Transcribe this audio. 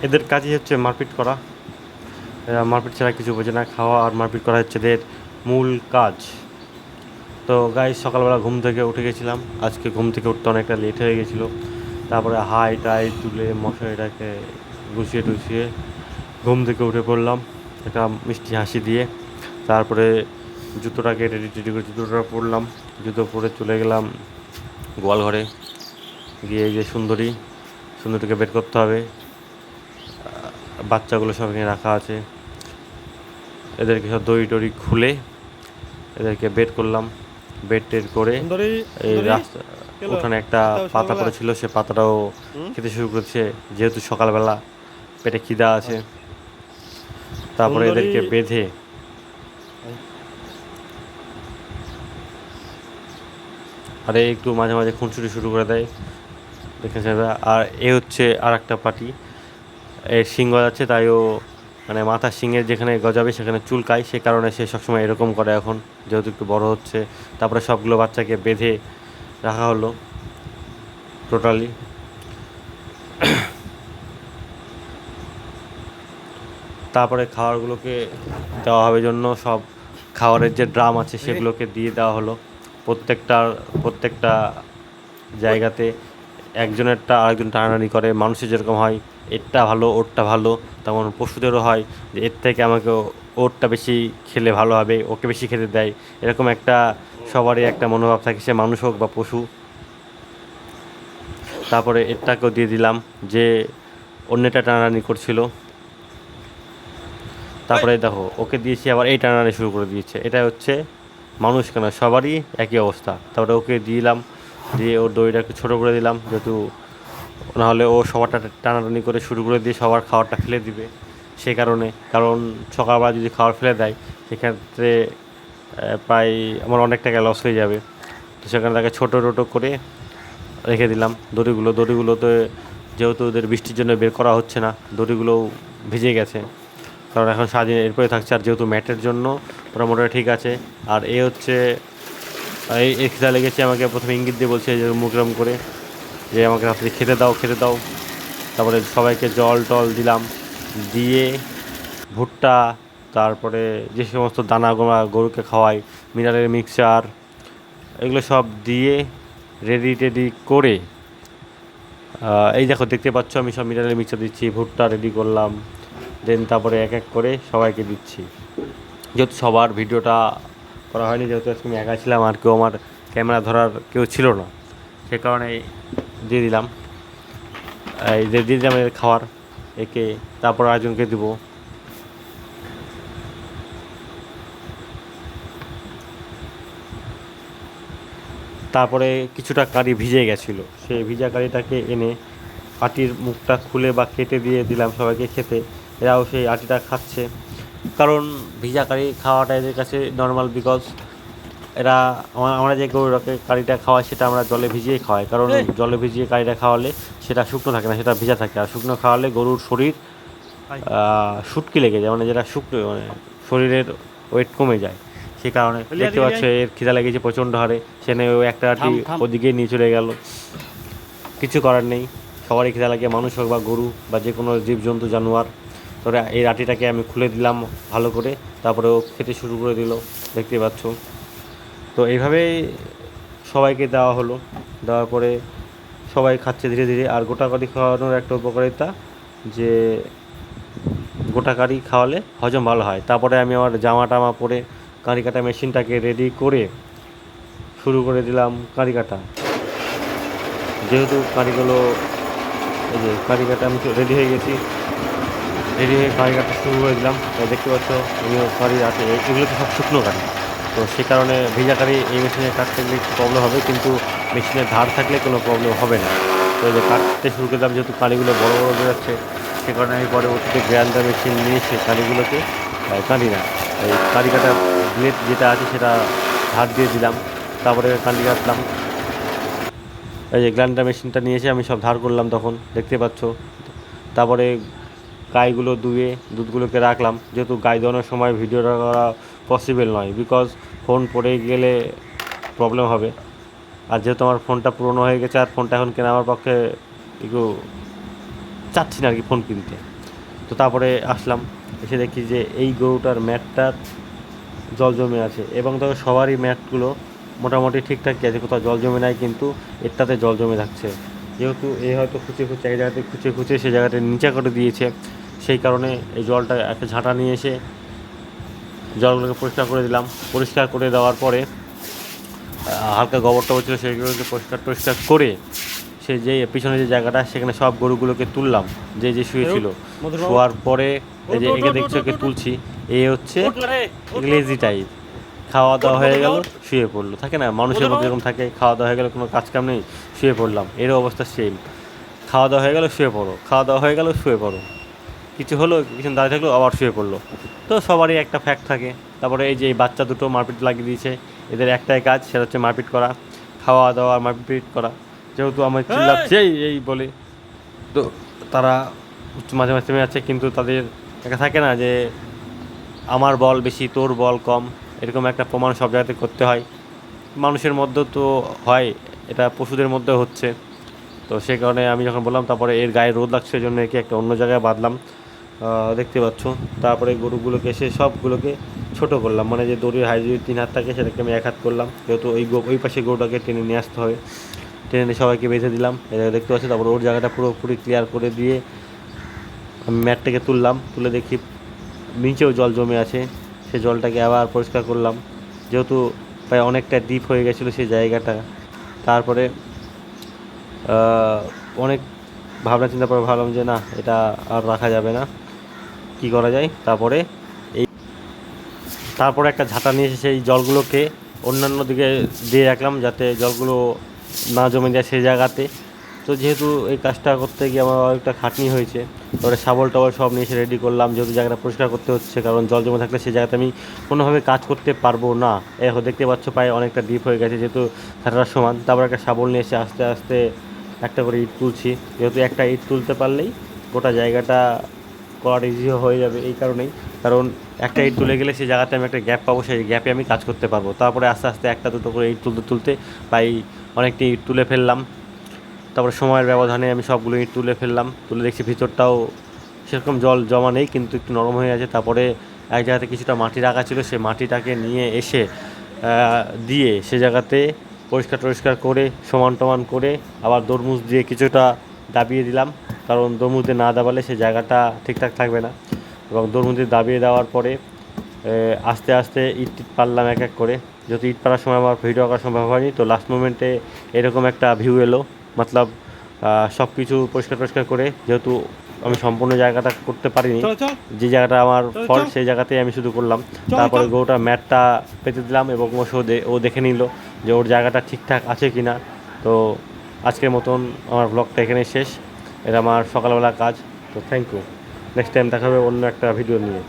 এদের কাজই হচ্ছে মারপিট করা। এরা মারপিট ছাড়া কিছু বোঝে না। খাওয়া আর মারপিট করা হচ্ছে এদের মূল কাজ। তো গাইস, সকালবেলা ঘুম থেকে উঠে গেছিলাম। আজকে ঘুম থেকে উঠতে অনেকটা লেট হয়ে গেছিলো। তারপরে হাই টাই তুলে মশারিটাকে গুছিয়ে টুছিয়ে ঘুম থেকে উঠে পড়লাম একটা মিষ্টি হাসি দিয়ে। তারপরে জুতোটাকে রেডি টেডি করে জুতোটা পরলাম। জুতো পরে চলে গেলাম গোয়ালঘরে। গিয়ে এই যে সুন্দরীকে বের করতে হবে। বাচ্চাগুলো সব এখানে রাখা আছে। এদেরকে সব দড়ি টড়ি খুলে এদেরকে বের করলাম। বেড টেড করে সুন্দরী এই সুন্দরী রাস্তা কেলো উঠানে একটা উঠতে হবে পাতা সকালবেলা। পড়েছিল, সে পাতাটাও খেতে শুরু করেছে যেহেতু সকালবেলা পেটে খিদা আছে। তারপরে সুন্দরী এদেরকে বেঁধে আরে একটু মাঝে মাঝে খুনসুটি শুরু করে দেয়, দেখেছে। আর এ হচ্ছে আর একটা পার্টি। এর শিং গজাচ্ছে, তাই ও মানে মাথার শিংয়ের যেখানে গজাবে সেখানে চুলকায়, সে কারণে সে সবসময় এরকম করে এখন, যেহেতু একটু বড় হচ্ছে। তারপরে সবগুলো বাচ্চাকে বেঁধে রাখা হলো টোটালি। তারপরে খাবারগুলোকে দেওয়া হবে জন্য সব খাবারের যে ড্রাম আছে সেগুলোকে দিয়ে দেওয়া হলো প্রত্যেকটা জায়গাতে। একজনেরটা আরেকজন টানাটানি করে, মানুষের যেরকম হয় এরটা ভালো ওরটা ভালো, তেমন পশুদেরও হয় যে এর থেকে আমাকে ওরটা বেশি খেলে ভালো হবে, ওকে বেশি খেতে দেয়। এরকম একটা সবারই একটা মনোভাব থাকে, সে মানুষ হোক বা পশু। তারপরে এরটাকেও দিয়ে দিলাম যে অন্যটা টানাটানি করছিল। তারপরে দেখো ওকে দিয়েছি, আবার এই টানাটানি শুরু করে দিয়েছে। এটা হচ্ছে মানুষ কেন, সবারই একই অবস্থা। তারপরে ওকে দিলাম, দিয়ে ওর দইটা একটু ছোটো করে দিলাম, যেহেতু নাহলে ও সবারটা টানাটানি করে শুরু করে দিয়ে সবার খাবারটা ফেলে দিবে। সেই কারণে, কারণ সকালবেলা যদি খাবার ফেলে দেয় সেক্ষেত্রে প্রায় আমার অনেক টাকা লস হয়ে যাবে। তো সেখানে তাকে ছোটো টোটো করে রেখে দিলাম দড়িগুলোতে। যেহেতু ওদের বৃষ্টির জন্য বের করা হচ্ছে না, দড়িগুলোও ভিজে গেছে, কারণ এখন সারাদিন এরপরে থাকছে। আর যেহেতু ম্যাটের জন্য ওরা মোটামুটি ঠিক আছে। আর এ হচ্ছে এই খিদা লেগেছে, আমাকে প্রথমে ইঙ্গিত দিয়ে বলছে যে মুখরম করে যে আমাকে রাত্রে খেতে দাও খেতে দাও। তারপরে সবাইকে জল টল দিলাম, দিয়ে ভুট্টা, তারপরে যে সমস্ত দানা গোনা গরুকে খাওয়াই, মিনারেল মিক্সচার, এগুলো সব দিয়ে রেডি টেডি করে এই দেখো দেখতে পাচ্ছ আমি সব মিনারেল মিক্সচার দিচ্ছি, ভুট্টা রেডি করলাম। দেন তারপরে এক এক করে সবাইকে দিচ্ছি। যেহেতু সবার ভিডিওটা করা হয়নি, যেহেতু আজকে আমি একা ছিলাম আর কেউ আমার ক্যামেরা ধরার কেউ ছিল না, সে কারণে দিয়ে দিলাম। এই যে দিয়ে দিলাম এর খাওয়ার একে, তারপর আরেকজনকে দেবো। তারপরে কিছুটা কারি ভিজে গেছিলো, সেই ভিজা কারিটাকে এনে আটির মুখটা খুলে বা কেটে দিয়ে দিলাম সবাইকে খেতে। এরাও সেই আটিটা খাচ্ছে, কারণ ভিজা কারি খাওয়াটা এদের কাছে নর্মাল। বিকজ এরা আমরা যে গরুটাকে কারিটা খাওয়াই সেটা আমরা জলে ভিজিয়ে খাওয়াই, কারণ এই জলে ভিজিয়ে কারিটা খাওয়ালে সেটা শুকনো থাকে না, সেটা ভিজা থাকে। আর শুকনো খাওয়ালে গরুর শরীর হাই শুটকি লেগে যায়, মানে যেটা শুকনো মানে শরীরের ওয়েট কমে যায়। সে কারণে বলিয়া দেখতে দিবি পাচ্ছ আই এর খিদা লেগেছে প্রচণ্ড হারে, সে ও একটা আটি থাম থাম ওদিকে নিয়ে চলে গেল। কিছু করার নেই, সবারই খিদা লাগে, মানুষ হোক বা গরু বা যে কোনো জীবজন্তু জানোয়ার। তবে এই আটিটাকে আমি খুলে দিলাম ভালো করে, তারপরে ও খেতে শুরু করে দিল, দেখতে পাচ্ছ। তো এইভাবেই সবাইকে দেওয়া হলো। দেওয়ার পরে সবাই খাচ্ছে ধীরে ধীরে। আর গোটা কারি খাওয়ানোর একটা উপকারিতা যে গোটা কারি খাওয়ালে হজম ভালো হয়। তারপরে আমি আমার জামা টামা পরে কারি কাটা মেশিনটাকে রেডি করে শুরু করে দিলাম কারি কাটা। যেহেতু কারিগুলো এই যে কারি কাটা আমি রেডি হয়ে গেছি, রেডি হয়ে কারি কাটা শুরু করে দিলাম। তাই দেখতে পাচ্ছ আমিও কারি আছে, এগুলো তো সব শুকনো কারি। তো সে কারণে ভিজা কারি এই মেশিনে কাটতে গেলে একটু প্রবলেম হবে, কিন্তু মেশিনের ধার থাকলে কোনো প্রবলেম হবে না। তো এই যে কাটতে শুরু করলাম, যেহেতু কারিগুলো বড় বড় বেরোচ্ছে, সে কারণে আমি পরবর্তীতে গ্রাইন্ডার মেশিন নিয়ে সে কারিগুলোকে কাটি না, এই কারি কাটা ব্লেড যেটা আছে সেটা ধার দিয়ে দিলাম। তারপরে কালি কাটলাম। এই যে গ্রাইন্ডার মেশিনটা নিয়েছে আমি সব ধার করলাম তখন, দেখতে পাচ্ছ। তারপরে গাইগুলো ধুয়ে দুধগুলোকে রাখলাম, যেহেতু গাই দোয়ানোর সময় ভিডিওটা করা পসিবল নয়, বিকজ ফোন পড়ে গেলে প্রবলেম হবে। আর যেহেতু আমার ফোনটা পুরনো হয়ে গেছে আর ফোনটা এখন কেনা আমার পক্ষে একটু চাচ্ছি না আর কি ফোন কিনতে। তো তারপরে আসলাম, এসে দেখি যে এই গরুটার ম্যাটটার জল জমে আছে, এবং তবে সবারই ম্যাটগুলো মোটামুটি ঠিকঠাকই আছে, কোথাও জল জমে নাই, কিন্তু এরটাতে জল জমে থাকছে। যেহেতু এ হয়তো খুঁচে খুঁচে এক জায়গাতে খুঁচে খুঁচে সে জায়গাটা নিচে করে দিয়েছে, সেই কারণে এই জলটা একটা ঝাঁটা নিয়ে এসে জলগুলোকে পরিষ্কার করে দিলাম। পরিষ্কার করে দেওয়ার পরে হালকা গোবর টবর ছিল সেইগুলোকে পরিষ্কার করে সে যে পিছনে যে জায়গাটা সেখানে সব গরুগুলোকে তুললাম, যে যে শুয়েছিল। শোয়ার পরে এই যে একে দেখছো একে তুলছি, এ হচ্ছে লেজি টাইপ। খাওয়া দাওয়া হয়ে গেল, শুয়ে পড়লো। থাকে না মানুষের মধ্যে এরকম থাকে, খাওয়া দাওয়া হয়ে গেল, কোনো কাজ কাম নেই, শুয়ে পড়লাম। এরও অবস্থা সেম, খাওয়া দাওয়া হয়ে গেল শুয়ে পড়ো, খাওয়া দাওয়া হয়ে গেল শুয়ে পড়ো, কিছু হলো কিছু দাঁড়িয়ে থাকলো আবার শুয়ে পড়লো। তো সবারই একটা ফ্যাক্ট থাকে। তারপরে এই যে এই বাচ্চা দুটো মারপিট লাগিয়ে দিয়েছে, এদের একটাই কাজ, সেটা হচ্ছে মারপিট করা, খাওয়া দাওয়া মারপিট করা। যেহেতু আমার চিল্লাচ্ছে এই বলে, তো তারা মাঝে মাঝে থেমে যাচ্ছে, কিন্তু তাদের একটা থাকে না যে আমার বল বেশি তোর বল কম, এরকম একটা প্রমাণ সব জায়গাতে করতে হয়। মানুষের মধ্যেও তো হয়, এটা পশুদের মধ্যেও হচ্ছে। তো সে কারণে আমি যখন বললাম, তারপরে এর গায়ে রোদ লাগছে, এই জন্য একে একটা অন্য জায়গায় বাঁধলাম, দেখতে পাচ্ছ। তারপরে গরুগুলোকে এসে সবগুলোকে ছোট করলাম, মানে যে দড়ির হাই যদি 3 হাত থাকে সেটাকে আমি 1 হাত করলাম, যেহেতু ওই পাশে গরুটাকে টেনে নিয়ে আসতে হবে। টেনে নিয়ে সবাইকে বেঁধে দিলাম, এটা দেখতে পাচ্ছি। তারপর ওর জায়গাটা পুরোপুরি ক্লিয়ার করে দিয়ে আমি ম্যাটটাকে তুললাম, তুলে দেখি নিচেও জল জমে আছে। সে জলটাকে আবার পরিষ্কার করলাম, যেহেতু প্রায় অনেকটা ডিপ হয়ে গেছিলো সেই জায়গাটা। তারপরে অনেক ভাবনা চিন্তা করে ভাবলাম যে না, এটা আর রাখা যাবে না, কি করা যায়। তারপরে একটা ঝাঁটা নিয়ে এসে সেই জলগুলোকে অন্যান্য দিকে দিয়ে রাখলাম, যাতে জলগুলো না জমে যায় সেই জায়গাতে। তো যেহেতু এই কাজটা করতে গিয়ে আমার অনেকটা খাটনি হয়েছে, তারপরে শাবল টাবল সব নিয়ে এসে রেডি করলাম, যেহেতু জায়গাটা পরিষ্কার করতে হচ্ছে, কারণ জল জমে থাকলে সেই জায়গাতে আমি কোনোভাবে কাজ করতে পারবো না। দেখতে পাচ্ছ প্রায় অনেকটা ডিপ হয়ে গেছে, যেহেতু ঝাঁটার সমান। তারপর একটা শাবল নিয়ে এসে আস্তে আস্তে একটা করে ইট তুলছি, যেহেতু একটা ইট তুলতে পারলেই গোটা জায়গাটা করা ইজি হয়ে যাবে। এই কারণেই, কারণ একটা ইট তুলে গেলে সেই জায়গাতে আমি একটা গ্যাপ পাবো, সেই গ্যাপে আমি কাজ করতে পারবো। তারপরে আস্তে আস্তে একটা দুটো করে ইট তুলতে তুলতে প্রায় অনেকটি ইট তুলে ফেললাম। তারপরে সময়ের ব্যবধানে আমি সবগুলো ইট তুলে ফেললাম, তুলে দেখছি ভিতরটাও সেরকম জল জমা নেই, কিন্তু একটু নরম হয়ে আছে। তারপরে এক জায়গাতে কিছুটা মাটি রাখা ছিল, সেই মাটিটাকে নিয়ে এসে দিয়ে সে জায়গাতে পরিষ্কার করে সমান টমান করে আবার তরমুজ দিয়ে কিছুটা দাবিয়ে দিলাম, কারণ তরমুজ দিয়ে না দাবালে সে জায়গাটা ঠিকঠাক থাকবে না। এবং তরমুজ দিয়ে দাবিয়ে দেওয়ার পরে আস্তে আস্তে ইট পারলাম এক এক করে। যেহেতু ইট পাড়ার সময় আমার ভিডিও করা সম্ভব হয়নি, তো লাস্ট মোমেন্টে এরকম একটা ভিউ এলো, মতলব সব কিছু পরিষ্কার করে, যেহেতু আমি সম্পূর্ণ জায়গাটা করতে পারিনি, যে জায়গাটা আমার ফল্ট সেই জায়গাতেই আমি শুধু করলাম। তারপরে গরুটার ম্যাটটা পেতে দিলাম, এবং ও দেখে নিল যে ওর জায়গাটা ঠিকঠাক আছে কি না। তো আজকের মতন আমার ব্লগটা এখানেই শেষ। এটা আমার সকালবেলা কাজ। তো থ্যাংক ইউ, নেক্সট টাইম দেখা হবে অন্য একটা ভিডিও নিয়ে।